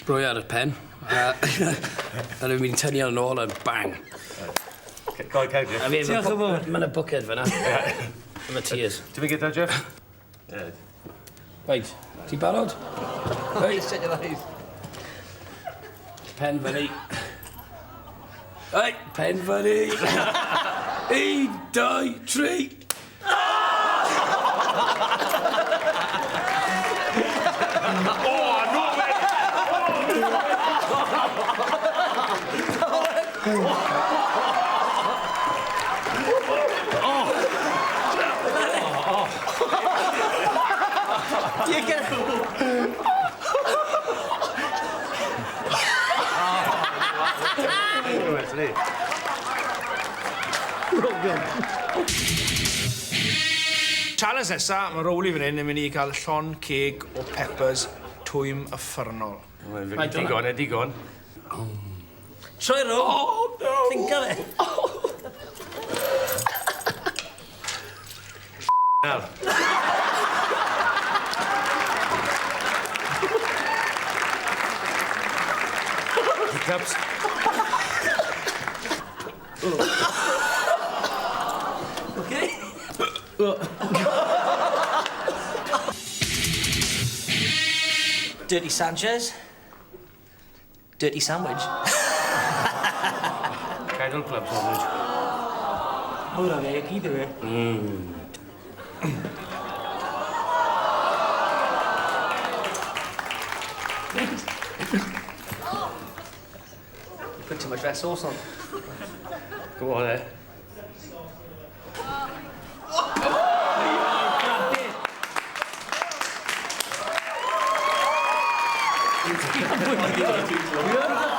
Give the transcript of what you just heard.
Rwy ar y pen. A dwi'n mynd tynnu yn ôl a bang. Go on, Cewd. Diolch yn fawr. Mae'n y bwced fyna. Yma tears. Ti'n mynd gyda, Jeff? Reit, ti barod? Reit. Pen fyny. Reit, pen fyny. 1, 2, 3. Challenge nesa, mae Rowley fan hyn yn mynd i cael llon ceg o peppers twym uffernol. Digon, digon. Troi ro. Oh, no. Think of it. Nawr. Hiccups. Okay. Dirty Sanchez. Dirty sandwich. Kennel club sandwich. Hold on, eh? Either way. Put too much red sauce on. Go on, eh? Oh,